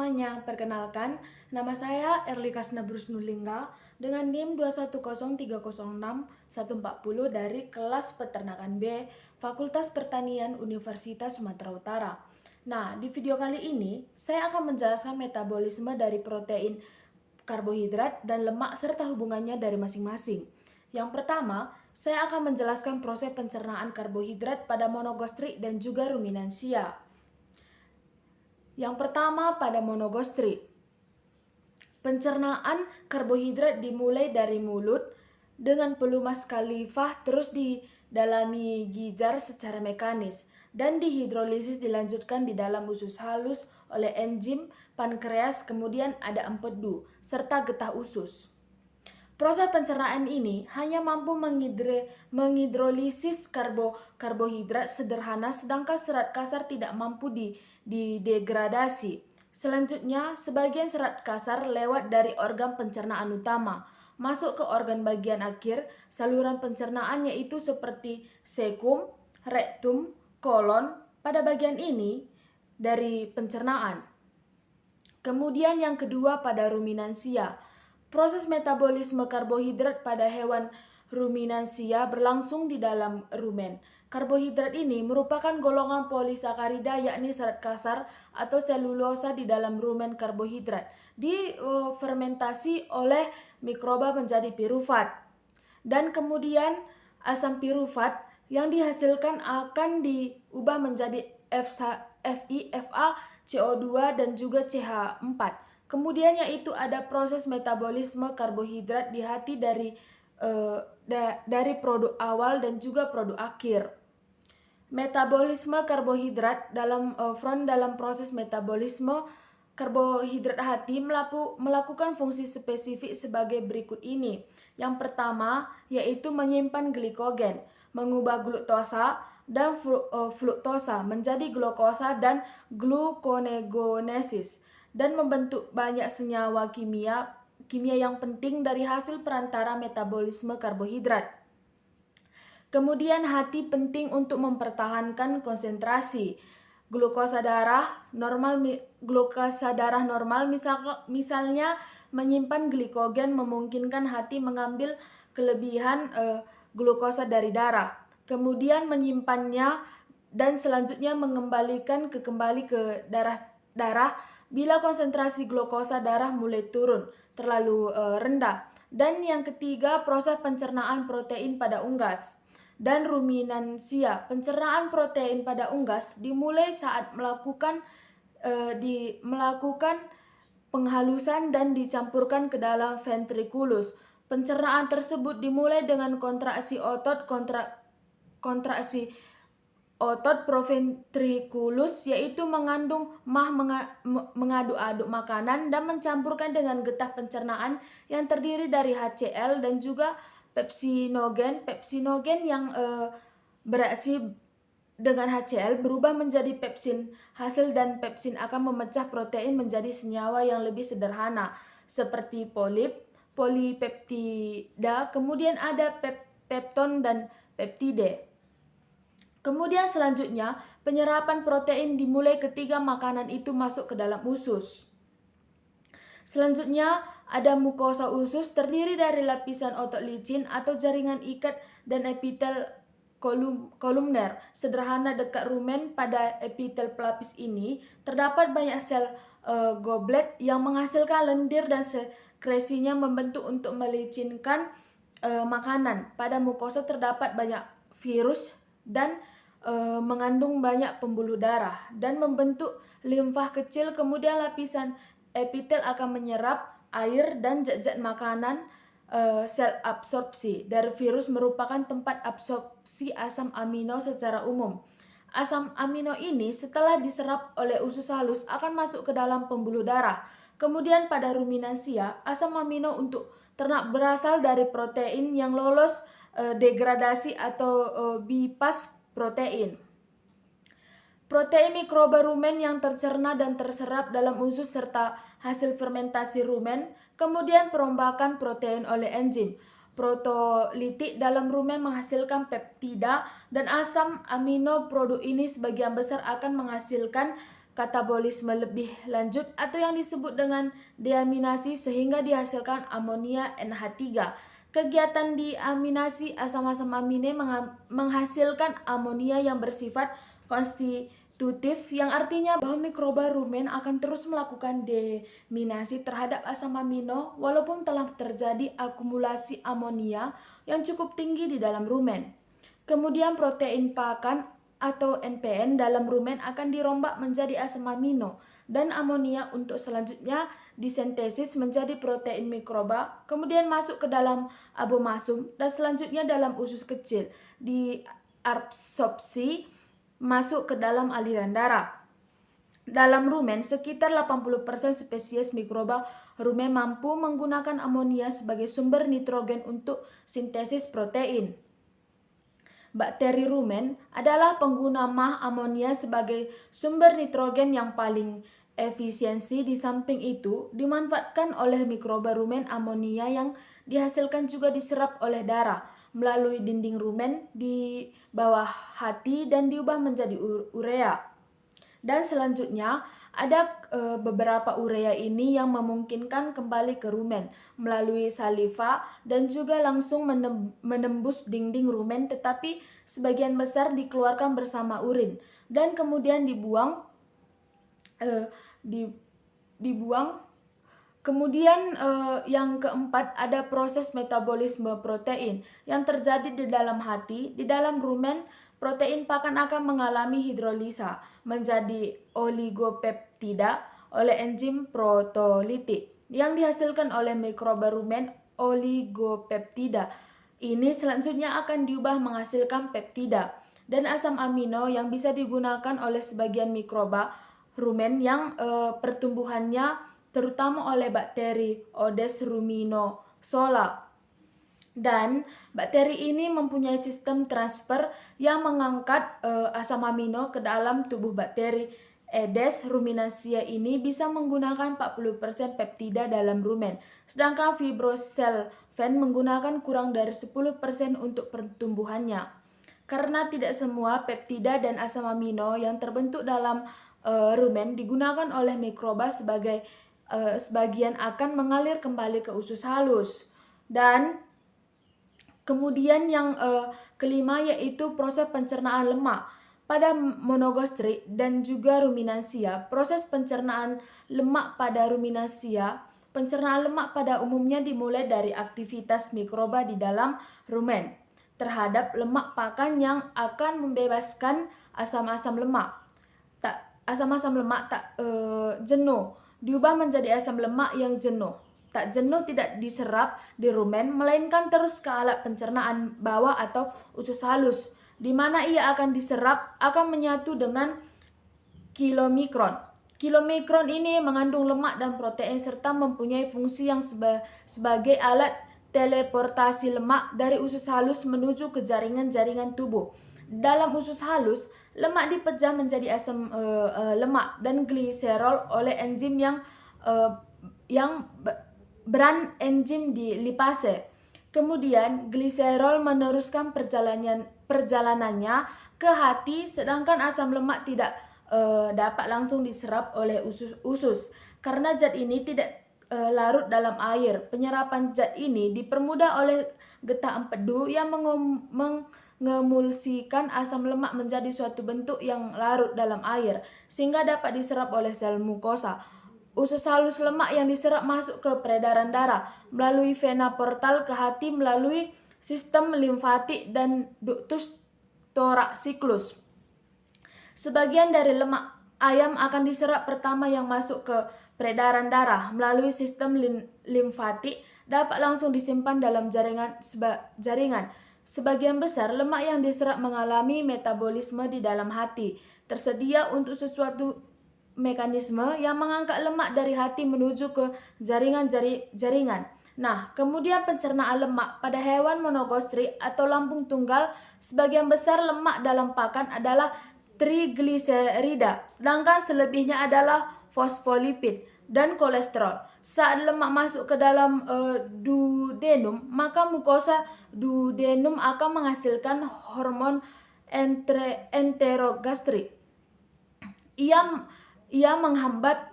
semuanya, perkenalkan, nama saya Erlika Snabrus Nulingga dengan NIM 210306140 dari kelas Peternakan B, Fakultas Pertanian Universitas Sumatera Utara. Nah, di video kali ini, saya akan menjelaskan metabolisme dari protein, karbohidrat, dan lemak serta hubungannya dari masing-masing. Yang pertama, saya akan menjelaskan proses pencernaan karbohidrat pada monogastrik dan juga ruminansia. Yang pertama pada monogastrik. Pencernaan karbohidrat dimulai dari mulut dengan pelumas kalifah terus didalami gijar secara mekanis dan dihidrolisis dilanjutkan di dalam usus halus oleh enzim pankreas, kemudian ada empedu serta getah usus. Proses pencernaan ini hanya mampu menghidrolisis karbohidrat sederhana, sedangkan serat kasar tidak mampu didegradasi. Selanjutnya, sebagian serat kasar lewat dari organ pencernaan utama, masuk ke organ bagian akhir saluran pencernaan yaitu seperti sekum, rektum, kolon. Pada bagian ini dari pencernaan. Kemudian yang kedua pada ruminansia. Proses metabolisme karbohidrat pada hewan ruminansia berlangsung di dalam rumen. Karbohidrat ini merupakan golongan polisakarida yakni serat kasar atau selulosa di dalam rumen karbohidrat. Difermentasi oleh mikroba menjadi pirufat. Dan kemudian asam pirufat yang dihasilkan akan diubah menjadi FA, CO2 dan juga CH4. Kemudian yaitu ada proses metabolisme karbohidrat di hati dari produk awal dan juga produk akhir. Metabolisme karbohidrat dalam proses metabolisme karbohidrat hati melakukan fungsi spesifik sebagai berikut ini. Yang pertama yaitu menyimpan glikogen, mengubah gluktosa dan fruktosa menjadi glukosa dan gluconeogenesis, dan membentuk banyak senyawa kimia yang penting dari hasil perantara metabolisme karbohidrat. Kemudian hati penting untuk mempertahankan konsentrasi glukosa darah normal misalnya menyimpan glikogen memungkinkan hati mengambil kelebihan glukosa dari darah, kemudian menyimpannya dan selanjutnya mengembalikan kembali ke darah bila konsentrasi glukosa darah mulai turun terlalu rendah. Dan yang ketiga, proses pencernaan protein pada unggas dan ruminansia. Pencernaan protein pada unggas dimulai saat melakukan penghalusan dan dicampurkan ke dalam ventriculus. Pencernaan tersebut dimulai dengan kontraksi otot proventriculus yaitu mengandung mengaduk-aduk makanan dan mencampurkan dengan getah pencernaan yang terdiri dari HCl dan juga pepsinogen. Pepsinogen yang bereaksi dengan HCl berubah menjadi pepsin hasil dan pepsin akan memecah protein menjadi senyawa yang lebih sederhana seperti polipeptida, kemudian ada pepton dan peptide. Kemudian selanjutnya, penyerapan protein dimulai ketika makanan itu masuk ke dalam usus. Selanjutnya, ada mukosa usus terdiri dari lapisan otot licin atau jaringan ikat dan epitel kolumner sederhana dekat rumen. Pada epitel pelapis ini terdapat banyak sel goblet yang menghasilkan lendir dan sekresinya membentuk untuk melicinkan makanan. Pada mukosa terdapat banyak virus dan mengandung banyak pembuluh darah dan membentuk limfah kecil. Kemudian lapisan epitel akan menyerap air dan zat-zat makanan. Sel absorpsi dari virus merupakan tempat absorpsi asam amino secara umum. Asam amino ini setelah diserap oleh usus halus akan masuk ke dalam pembuluh darah. Kemudian pada ruminansia, asam amino untuk ternak berasal dari protein yang lolos degradasi atau bypass protein. Protein mikroba rumen yang tercerna dan terserap dalam usus serta hasil fermentasi rumen, kemudian perombakan protein oleh enzim protolitik dalam rumen menghasilkan peptida dan asam amino. Produk ini sebagian besar akan menghasilkan katabolisme lebih lanjut atau yang disebut dengan deaminasi sehingga dihasilkan amonia NH3. Kegiatan deaminasi asam-asam amine menghasilkan amonia yang bersifat konstitutif, yang artinya bahwa mikroba rumen akan terus melakukan deaminasi terhadap asam amino walaupun telah terjadi akumulasi amonia yang cukup tinggi di dalam rumen. Kemudian protein pakan atau NPN dalam rumen akan dirombak menjadi asam amino dan amonia untuk selanjutnya disintesis menjadi protein mikroba, kemudian masuk ke dalam abomasum dan selanjutnya dalam usus kecil diabsorpsi masuk ke dalam aliran darah. Dalam rumen, sekitar 80% spesies mikroba rumen mampu menggunakan amonia sebagai sumber nitrogen untuk sintesis protein. Bakteri rumen adalah pengguna mah amonia sebagai sumber nitrogen yang paling efisiensi. Di samping itu, dimanfaatkan oleh mikroba rumen, amonia yang dihasilkan juga diserap oleh darah melalui dinding rumen di bawah hati dan diubah menjadi urea. Dan selanjutnya ada beberapa urea ini yang memungkinkan kembali ke rumen melalui saliva dan juga langsung menembus dinding rumen, tetapi sebagian besar dikeluarkan bersama urin dan kemudian dibuang. Kemudian yang keempat ada proses metabolisme protein yang terjadi di dalam hati. Di dalam rumen, protein pakan akan mengalami hidrolisa menjadi oligopeptida oleh enzim protolitik yang dihasilkan oleh mikroba rumen. Oligopeptida ini selanjutnya akan diubah menghasilkan peptida dan asam amino yang bisa digunakan oleh sebagian mikroba rumen yang pertumbuhannya terutama oleh bakteri Odes ruminosola. Dan bakteri ini mempunyai sistem transfer yang mengangkat asam amino ke dalam tubuh bakteri. Aedes ruminantia ini bisa menggunakan 40% peptida dalam rumen, sedangkan fibroselven menggunakan kurang dari 10% untuk pertumbuhannya. Karena tidak semua peptida dan asam amino yang terbentuk dalam rumen digunakan oleh mikroba, sebagian akan mengalir kembali ke usus halus. Dan kemudian yang kelima yaitu proses pencernaan lemak. Pada monogastrik dan juga ruminansia, proses pencernaan lemak pada ruminansia, pencernaan lemak pada umumnya dimulai dari aktivitas mikroba di dalam rumen terhadap lemak pakan yang akan membebaskan asam-asam lemak. Asam-asam lemak tak jenuh diubah menjadi asam lemak yang jenuh. Tak jenuh tidak diserap di rumen, melainkan terus ke alat pencernaan bawah atau usus halus, di mana ia akan diserap, akan menyatu dengan kilomikron. Kilomikron ini mengandung lemak dan protein serta mempunyai fungsi yang sebagai alat teleportasi lemak dari usus halus menuju ke jaringan-jaringan tubuh. Dalam usus halus, lemak dipecah menjadi asam lemak dan gliserol oleh enzim yang beran enzim di lipase. Kemudian gliserol meneruskan perjalanannya ke hati, sedangkan asam lemak tidak dapat langsung diserap oleh usus karena zat ini tidak larut dalam air. Penyerapan zat ini dipermudah oleh getah empedu yang mengemulsikan asam lemak menjadi suatu bentuk yang larut dalam air sehingga dapat diserap oleh sel mukosa. Usus halus lemak yang diserap masuk ke peredaran darah melalui vena portal ke hati melalui sistem limfatik dan ductus thoraciculus. Sebagian dari lemak ayam akan diserap pertama yang masuk ke peredaran darah melalui sistem limfatik dapat langsung disimpan dalam jaringan. Sebagian besar lemak yang diserap mengalami metabolisme di dalam hati. Tersedia untuk sesuatu mekanisme yang mengangkat lemak dari hati menuju ke jaringan. Nah, kemudian pencernaan lemak pada hewan monogastrik atau lambung tunggal, sebagian besar lemak dalam pakan adalah trigliserida, sedangkan selebihnya adalah fosfolipid dan kolesterol. Saat lemak masuk ke dalam duodenum, maka mukosa duodenum akan menghasilkan hormon enterogastrik. ia menghambat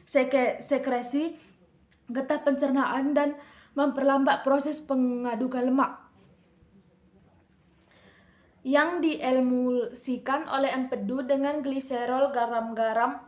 sekresi getah pencernaan dan memperlambat proses pengadukan lemak yang diemulsikan oleh empedu dengan gliserol garam-garam.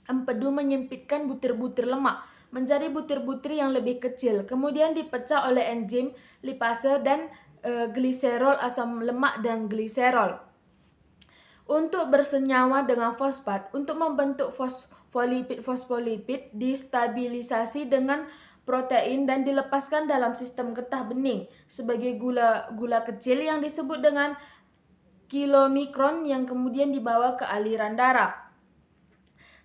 Empedu menyempitkan butir-butir lemak menjadi butir-butir yang lebih kecil, kemudian dipecah oleh enzim lipase dan gliserol asam lemak dan gliserol untuk bersenyawa dengan fosfat untuk membentuk fosfolipid distabilisasi dengan protein dan dilepaskan dalam sistem getah bening sebagai gula kecil yang disebut dengan kilomikron yang kemudian dibawa ke aliran darah.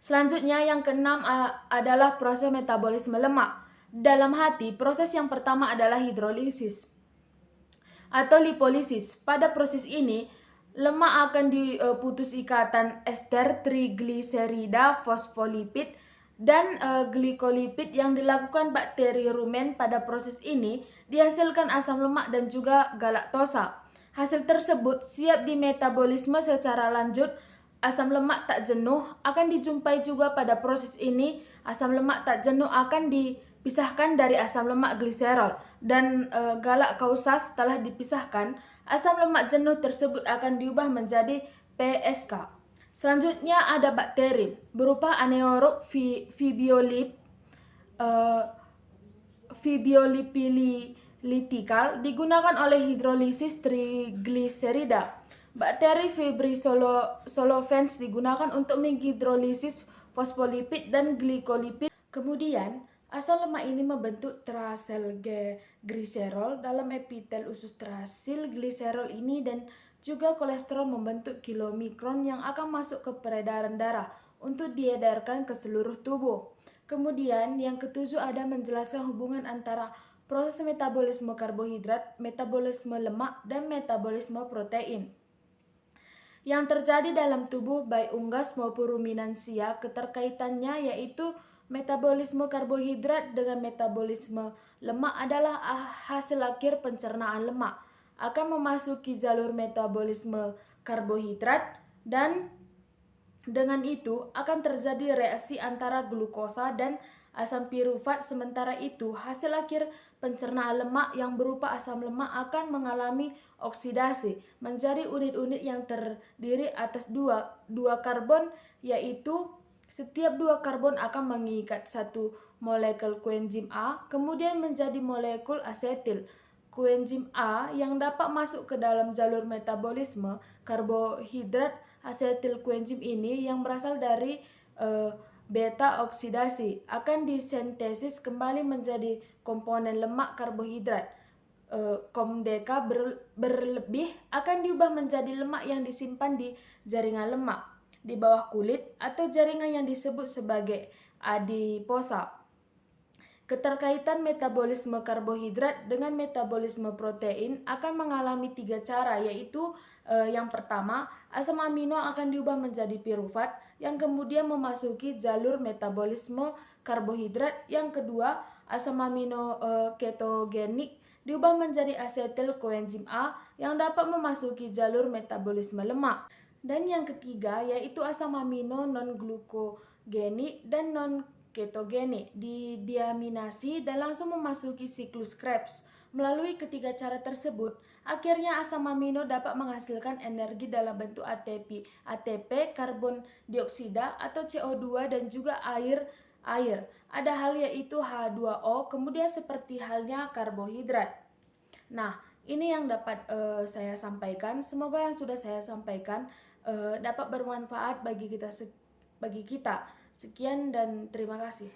Selanjutnya yang keenam adalah proses metabolisme lemak. Dalam hati, proses yang pertama adalah hidrolisis atau lipolisis. Pada proses ini, lemak akan diputus ikatan ester trigliserida, fosfolipid, dan glikolipid yang dilakukan bakteri rumen. Pada proses ini dihasilkan asam lemak dan juga galaktosa. Hasil tersebut siap dimetabolisme secara lanjut. Asam lemak tak jenuh akan dijumpai juga pada proses ini. Asam lemak tak jenuh akan dipisahkan dari asam lemak gliserol dan galaktosa. Setelah dipisahkan, asam lemak jenuh tersebut akan diubah menjadi PSK. Selanjutnya ada bakteri berupa anaerob fibrilitikal digunakan oleh hidrolisis trigliserida. Bakteri Fibrisolofens digunakan untuk menghidrolisis fosfolipid dan glikolipid. Kemudian, asam lemak ini membentuk triacylglycerol dalam epitel usus. Triacylglycerol ini dan juga kolesterol membentuk kilomikron yang akan masuk ke peredaran darah untuk diedarkan ke seluruh tubuh. Kemudian, yang ketujuh ada menjelaskan hubungan antara proses metabolisme karbohidrat, metabolisme lemak, dan metabolisme protein yang terjadi dalam tubuh baik unggas maupun ruminansia. Keterkaitannya yaitu metabolisme karbohidrat dengan metabolisme lemak adalah hasil akhir pencernaan lemak akan memasuki jalur metabolisme karbohidrat dan dengan itu akan terjadi reaksi antara glukosa dan asam pirufat. Sementara itu, hasil akhir pencernaan lemak yang berupa asam lemak akan mengalami oksidasi menjadi unit-unit yang terdiri atas dua karbon, yaitu setiap dua karbon akan mengikat satu molekul koenzim A kemudian menjadi molekul asetil. Koenzim A yang dapat masuk ke dalam jalur metabolisme karbohidrat asetil koenzim ini yang berasal dari beta oksidasi akan disintesis kembali menjadi komponen lemak karbohidrat. COMDK berlebih akan diubah menjadi lemak yang disimpan di jaringan lemak di bawah kulit atau jaringan yang disebut sebagai adiposa. Keterkaitan metabolisme karbohidrat dengan metabolisme protein akan mengalami tiga cara, yaitu yang pertama, asam amino akan diubah menjadi pirufat yang kemudian memasuki jalur metabolisme karbohidrat. Yang kedua, asam amino ketogenik diubah menjadi asetil koenzim A yang dapat memasuki jalur metabolisme lemak. Dan yang ketiga yaitu asam amino non-glukogenik dan non-ketogenik didiaminasi dan langsung memasuki siklus Krebs. Melalui ketiga cara tersebut, akhirnya asam amino dapat menghasilkan energi dalam bentuk ATP, karbon dioksida atau CO2 dan juga air. Ada hal yaitu H2O, kemudian seperti halnya karbohidrat. Nah, ini yang dapat saya sampaikan. Semoga yang sudah saya sampaikan dapat bermanfaat bagi kita. Sekian dan terima kasih.